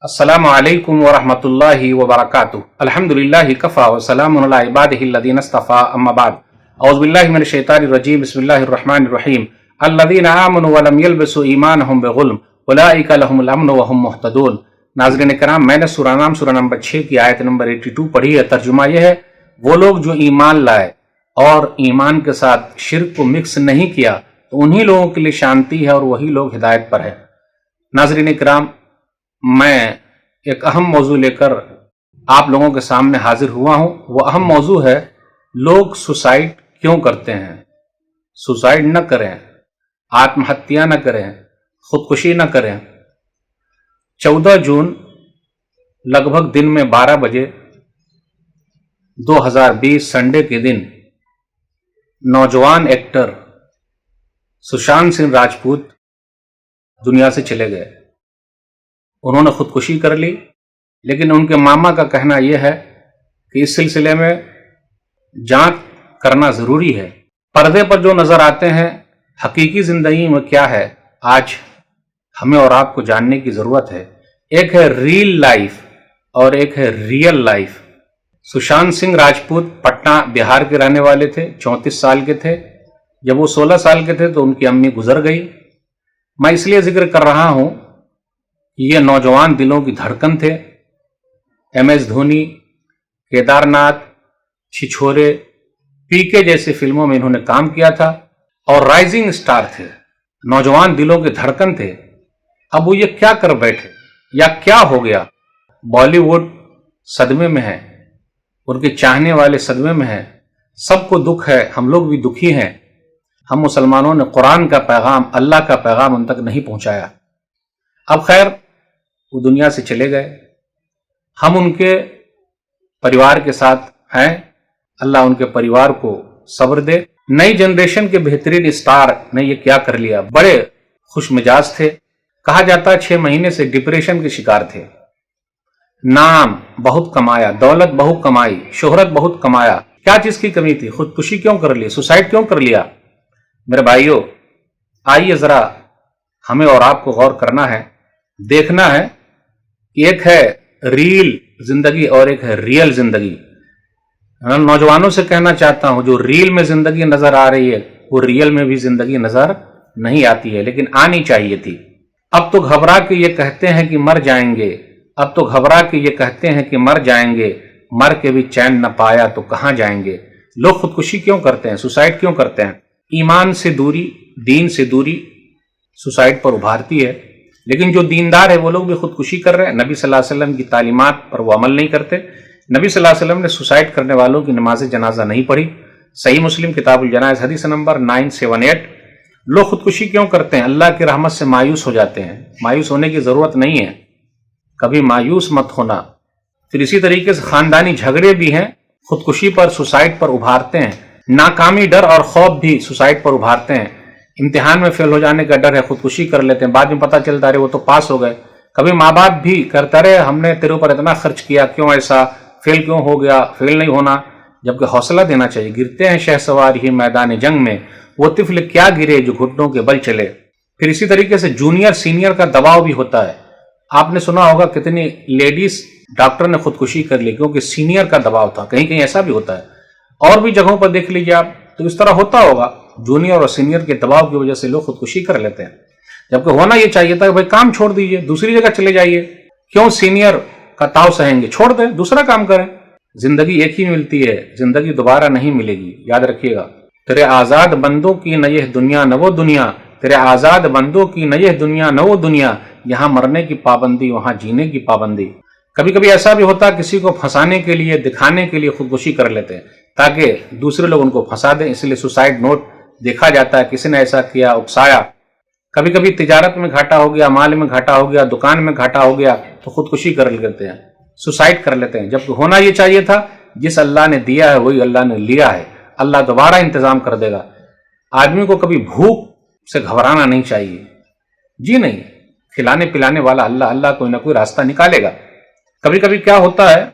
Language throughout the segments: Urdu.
السلام علیکم ورحمۃ اللہ وبرکاتہ۔ الحمدللہ کفا وسلام علی عبادہ الذین اصطفیٰ، اما بعد۔ اعوذ باللہ من الشیطان الرجیم، بسم اللہ الرحمن الرحیم۔ الذین آمنوا ولم یلبسوا ایمانہم بظلم اولئک لہم الامن وہم مہتدون۔ ناظرین کرام، میں نے سورہ نام سورہ نمبر 6 کی آیت نمبر 82 پڑھی ہے۔ ترجمہ یہ ہے، وہ لوگ جو ایمان لائے اور ایمان کے ساتھ شرک کو مکس نہیں کیا تو انہی لوگوں کے لیے شانتی ہے اور وہی لوگ ہدایت پر ہے۔ ناظرین کرام، میں ایک اہم موضوع لے کر آپ لوگوں کے سامنے حاضر ہوا ہوں۔ وہ اہم موضوع ہے، لوگ سوسائڈ کیوں کرتے ہیں؟ سوسائڈ نہ کریں، آتم ہتیا نہ کریں، خودکشی نہ کریں۔ 14 جون لگ بھگ دن میں 12 بجے 2020 سنڈے کے دن نوجوان ایکٹر سشانت سنگھ راجپوت دنیا سے چلے گئے۔ انہوں نے خودکشی کر لی، لیکن ان کے ماما کا کہنا یہ ہے کہ اس سلسلے میں جانچ کرنا ضروری ہے۔ پردے پر جو نظر آتے ہیں، حقیقی زندگی میں کیا ہے، آج ہمیں اور آپ کو جاننے کی ضرورت ہے۔ ایک ہے ریل لائف اور ایک ہے ریئل لائف۔ سشانت سنگھ راجپوت پٹنہ بہار کے رہنے والے تھے، 34 سال کے تھے۔ جب وہ 16 سال کے تھے تو ان کی امی گزر گئی۔ میں اس لیے ذکر کر رہا ہوں، یہ نوجوان دلوں کی دھڑکن تھے۔ ایم ایس دھونی، کیدار ناتھ، چھچھورے، پی کے جیسے فلموں میں انہوں نے کام کیا تھا اور رائزنگ سٹار تھے، نوجوان دلوں کے دھڑکن تھے۔ اب وہ یہ کیا کر بیٹھے یا کیا ہو گیا؟ بالی ووڈ صدمے میں ہے، ان کے چاہنے والے صدمے میں ہیں، سب کو دکھ ہے، ہم لوگ بھی دکھی ہیں۔ ہم مسلمانوں نے قرآن کا پیغام، اللہ کا پیغام ان تک نہیں پہنچایا۔ اب خیر، وہ دنیا سے چلے گئے، ہم ان کے پریوار کے ساتھ ہیں۔ اللہ ان کے پریوار کو صبر دے۔ نئی جنریشن کے بہترین اسٹار نے یہ کیا کر لیا؟ بڑے خوش مزاج تھے، کہا جاتا ہے 6 مہینے سے ڈپریشن کے شکار تھے۔ نام بہت کمایا، دولت بہت کمائی، شہرت بہت کمایا، کیا چیز کی کمی تھی؟ خودکشی کیوں کر لی؟ سوسائڈ کیوں کر لیا؟ میرے بھائیوں، آئیے ذرا ہمیں اور آپ کو غور کرنا ہے، دیکھنا ہے۔ ایک ہے ریل زندگی اور ایک ہے ریئل زندگی۔ نوجوانوں سے کہنا چاہتا ہوں، جو ریل میں زندگی نظر آ رہی ہے وہ ریئل میں بھی زندگی نظر نہیں آتی ہے، لیکن آنی چاہیے تھی۔ اب تو گھبرا کے یہ کہتے ہیں کہ مر جائیں گے، اب تو گھبرا کے یہ کہتے ہیں کہ مر جائیں گے، مر کے بھی چین نہ پایا تو کہاں جائیں گے۔ لوگ خودکشی کیوں کرتے ہیں؟ سوسائڈ کیوں کرتے ہیں؟ ایمان سے دوری، دین سے دوری سوسائڈ پر ابھارتی ہے۔ لیکن جو دیندار ہے وہ لوگ بھی خودکشی کر رہے ہیں۔ نبی صلی اللہ علیہ وسلم کی تعلیمات پر وہ عمل نہیں کرتے۔ نبی صلی اللہ علیہ وسلم نے سوسائڈ کرنے والوں کی نماز جنازہ نہیں پڑھی۔ صحیح مسلم کتاب الجنائز حدیث نمبر 978۔ لوگ خودکشی کیوں کرتے ہیں؟ اللہ کی رحمت سے مایوس ہو جاتے ہیں۔ مایوس ہونے کی ضرورت نہیں ہے، کبھی مایوس مت ہونا۔ پھر اسی طریقے سے خاندانی جھگڑے بھی ہیں، خودکشی پر، سوسائڈ پر ابھارتے ہیں۔ ناکامی، ڈر اور خوف بھی سوسائڈ پر ابھارتے ہیں۔ امتحان میں فیل ہو جانے کا ڈر ہے، خودکشی کر لیتے ہیں، بعد میں پتہ چلتا رہے وہ تو پاس ہو گئے۔ کبھی ماں باپ بھی کرتا رہے، ہم نے تیرے اوپر اتنا خرچ کیا، کیوں ایسا، فیل کیوں ہو گیا؟ فیل نہیں ہونا، جبکہ حوصلہ دینا چاہیے۔ گرتے ہیں شہسوار ہی میدان جنگ میں، وہ طفل کیا گرے جو گھٹنوں کے بل چلے۔ پھر اسی طریقے سے جونیئر سینئر کا دباؤ بھی ہوتا ہے۔ آپ نے سنا ہوگا کتنی لیڈیز ڈاکٹر نے خودکشی کر لی کیونکہ سینئر کا دباؤ تھا۔ کہیں کہیں ایسا بھی ہوتا ہے، اور بھی جگہوں پر دیکھ لیجیے آپ، تو اس طرح ہوتا ہوگا۔ جونیئر اور سینئر کے دباؤ کی وجہ سے لوگ خودکشی کر لیتے ہیں، جبکہ ہونا یہ چاہیے تھا کہ بھائی کام چھوڑ دیجئے، دوسری جگہ چلے جائیے، کیوں سینئر کا تاؤ سہیں گے؟ چھوڑ دیں، دوسرا کام کریں۔ زندگی ایک ہی ملتی ہے، زندگی دوبارہ نہیں ملے گی، یاد رکھیے گا۔ تیرے آزاد بندوں کی نہ یہ دنیا نہ وہ دنیا، تیرے آزاد بندوں کی نہ یہ دنیا نہ وہ دنیا، یہاں مرنے کی پابندی، وہاں جینے کی پابندی۔ کبھی کبھی ایسا بھی ہوتا ہے، کسی کو پھنسانے کے لیے، دکھانے کے لیے خودکشی کر لیتے ہیں تاکہ دوسرے لوگ ان کو پھنسا دیں، اس لیے سوسائڈ نوٹ دیکھا جاتا ہے، کسی نے ایسا کیا، اکسایا۔ کبھی کبھی تجارت میں گھاٹا ہو گیا، مال میں گھاٹا ہو گیا، دکان میں گھاٹا ہو گیا تو خودکشی کر لیتے ہیں، سوسائڈ کر لیتے ہیں، جبکہ ہونا یہ چاہیے تھا جس اللہ نے دیا ہے وہی اللہ نے لیا ہے، اللہ دوبارہ انتظام کر دے گا۔ آدمی کو کبھی بھوک سے گھبرانا نہیں چاہیے، جی نہیں، کھلانے پلانے والا اللہ کوئی نہ کوئی راستہ نکالے گا۔ کبھی کبھی کیا ہوتا ہے،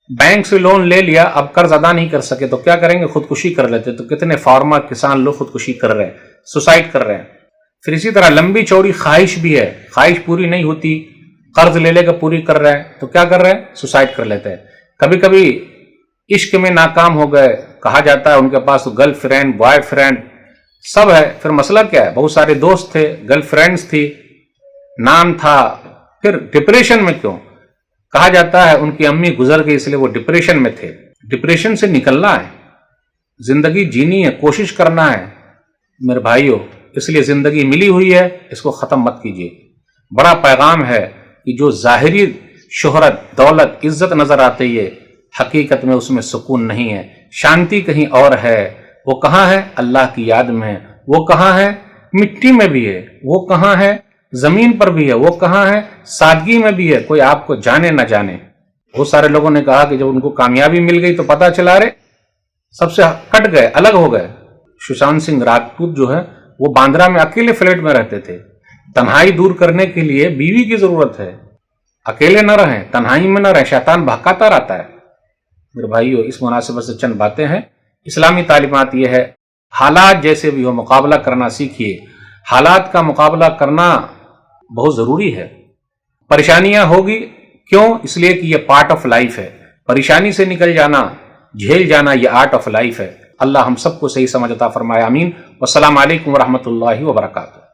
بینک سے لون لے لیا، اب قرض ادا نہیں کر سکے تو کیا کریں گے؟ خودکشی کر لیتے۔ تو کتنے فارمر، کسان لوگ خودکشی کر رہے ہیں، سوسائڈ کر رہے ہیں۔ پھر اسی طرح لمبی چوڑی خواہش بھی ہے، خواہش پوری نہیں ہوتی، قرض لے کر پوری کر رہے ہیں تو کیا کر رہے ہیں؟ سوسائڈ کر لیتے ہیں. کبھی کبھی عشق میں ناکام ہو گئے, کہا جاتا ہے ان کے پاس تو گرل فرینڈ بوائے فرینڈ سب ہے, پھر مسئلہ کیا ہے؟ بہت سارے دوست تھے, گرل فرینڈز تھی, نام تھا, پھر ڈپریشن میں کیوں؟ کہا جاتا ہے ان کی امی گزر گئی اس لیے وہ ڈپریشن میں تھے. ڈپریشن سے نکلنا ہے, زندگی جینی ہے, کوشش کرنا ہے میرے بھائیوں, اس لیے زندگی ملی ہوئی ہے, اس کو ختم مت کیجیے. بڑا پیغام ہے کہ جو ظاہری شہرت دولت عزت نظر آتی ہے حقیقت میں اس میں سکون نہیں ہے, شانتی کہیں اور ہے. وہ کہاں ہے؟ اللہ کی یاد میں ہے. وہ کہاں ہے؟ مٹی میں بھی ہے. وہ کہاں ہے؟ زمین پر بھی ہے. وہ کہاں ہے؟ سادگی میں بھی ہے. کوئی آپ کو جانے نہ جانے. بہت سارے لوگوں نے کہا کہ جب ان کو کامیابی مل گئی تو پتا چلا رہے سب سے کٹ گئے, الگ ہو گئے. سشانت سنگھ راجپوت جو ہے وہ باندرا میں اکیلے فلیٹ میں رہتے تھے. تنہائی دور کرنے کے لیے بیوی کی ضرورت ہے. اکیلے نہ رہیں, تنہائی میں نہ رہیں, شیطان بہکاتا رہتا ہے. میرے بھائیو, اس مناسبت سے چند باتیں ہیں. اسلامی تعلیمات یہ ہے حالات جیسے بھی ہو مقابلہ کرنا سیکھیے. حالات کا مقابلہ کرنا بہت ضروری ہے. پریشانیاں ہوگی, کیوں؟ اس لیے کہ یہ پارٹ آف لائف ہے. پریشانی سے نکل جانا, جھیل جانا, یہ آرٹ آف لائف ہے. اللہ ہم سب کو صحیح سمجھ عطا فرمائے, آمین. والسلام علیکم ورحمۃ اللہ وبرکاتہ.